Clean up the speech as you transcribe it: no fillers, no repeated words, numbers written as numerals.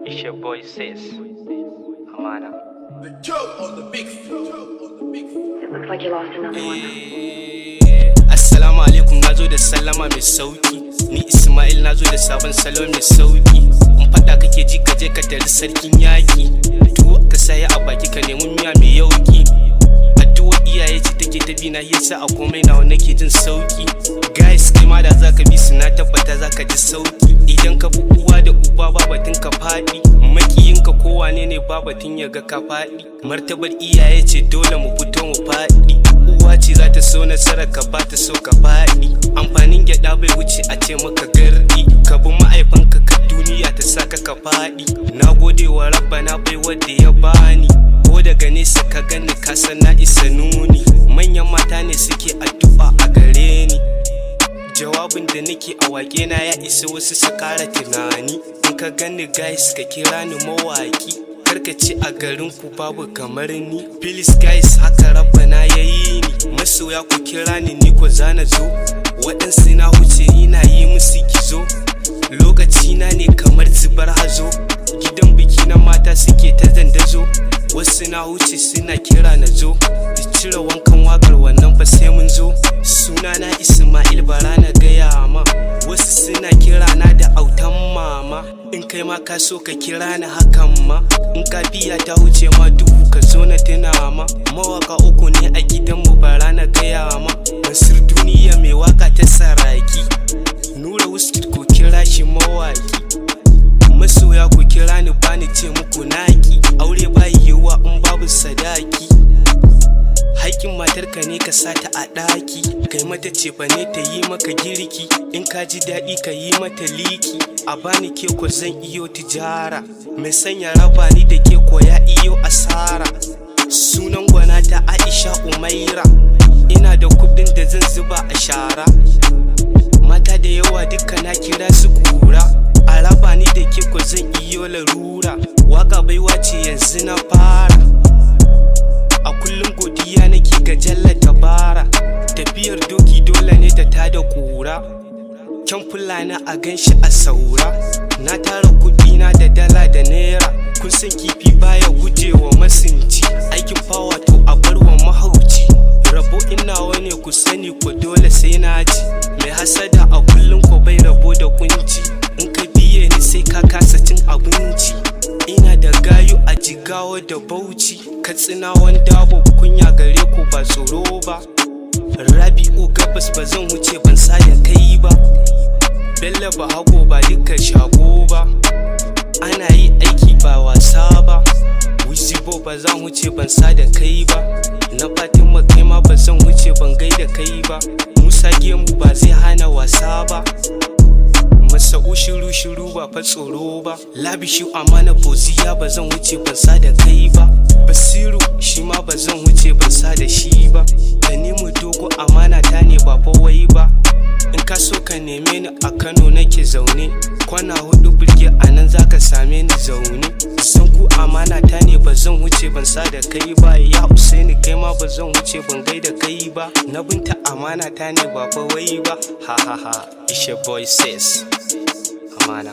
It's your boy Sis. Amana. The joke on the big. It looks like you lost another one. Assalamu alaikum, nazo da sallama mai sauki. Ni Isma'il nazo da sabon salo mai sauki. In fada kake ji ka je ka tari sarkin yaki. Tuwo ka saya a baki ka nemi miya mai yauki. Addu'a iyaye ce take ta bi na yasa a komai nawa nake jin sauki. Guys kai ma da zaka bi su na tabbata zaka ji sauki. Idan ka fi uwa da uba babatin ka fadi. Makiyinka kowane ne babatin ya ga ka fadi. Martabar iyaye ce dole mu fito mu fadi. Uwa ce za ta so nasarar ka ba ta so ka faɗi. Amfanin gyaɗa bai wuce a ce maka gardi. Ka bi ma'aifanka ka duniya ta saka ka faɗi. Na gode wa rabbana bai wadda ya bani. Ko daga nesa ka gani ka san na isa nuni. Manyan mata ne suke addu'a a gare ni. Jawabin da nake a waƙe na ya isa wasu su ƙara tunani. In ka gani guys ka kira ni mawaki. Karkace a garin ku babu kamar ni. Please guys haka rabbana yayi ni. Masoya ku kira ni ko zana zo. Waɗansu na wuce ina yi musu gizo. Lokaci na ne kamar zubar hazo. Gidan biki na mata suke ta dandazo. Wasu na wuce suna kira na zo. Cire wankan wakar wannan fa sai mun zo. Sunana Isma'il bara na gaya ma. Wasu suna kira na da autan mama. In kai ma ka so ka kira ni hakan ma. In kafiya ta wuce ma duhu ka zo na tuna ma. Mawaka uku ne a gidanmu bara na gaya ma. Mansur duniya mai waka ta saraki. Nura Wuskit ko kira shi mawaki. Masoya ku kira ni bani ce muku naki. Aure ba yiwuwa in babu sadaki. Haƙƙin matarka ne ka sata a ɗaki. Kai mata cefa ne ta yi maka girki. In ka ji daɗi ka yi mata liki. A bani ke ko zan iyo tijara. Mai sanya raba ni da ke ko ya iyo asara. Sunan gwanata Aisha Umaira. Ina da kuɗin da zan zuba a shara. Mata da yawa duka na kira su kura. A raba ni da ke ko zan iyo larura. Waka baiwa ce yanzu na fara. A kullum godiya nake ga Jalla Tabara. Tafiyar doki dole ne ta tada kura. Kyan fulani a ganshi a saura. Na tara kuɗi na da dala da naira. Kun san kifi baya gujewa masinci. Aikin fawa to a barwa mahauci. Rabo ina wane ku sani ko dole sai na ji. Mai hasada a kullum ko bai rabo da kunci. In ka biye ni sai ka kasa cin abinci. Ina da gayu a Jigawa da Bauchi. Katsina wanda ba kunya gare ku ba tsoro ba. Rabi'u gabas ba zan wuce ban sa da kai ba. Bello ba hago ba duka shago ba. Ana yi aiki ba wasa ba. Wizibo ba zan wuce ban sa da kai ba. Na Fatima kai ma ba zan wuce ban gaida kai ba. Musa gemu ba zai hana wasa ba. Masa'u shiru ba fa tsoro ba. Labishu amana boziya ba zan wuce ban sa da kai ba. Basiru shi ma ba zan wuce ban sa da shi ba. Ka nemi dogo amana ta ne ba fa wai ba. In ka so ka neme ni a Kano nake zaune. Kwana hudu birge a nan zaka same ni zaune. San ku amana ta ne ba zan wuce ban sa da kai ba. Ya Usaini kai ma ba zan wuce ban gaida kai ba. Na Binta amana ta ne ba fa wai ba. Ha ha ha. It's your boy Sis. Amana.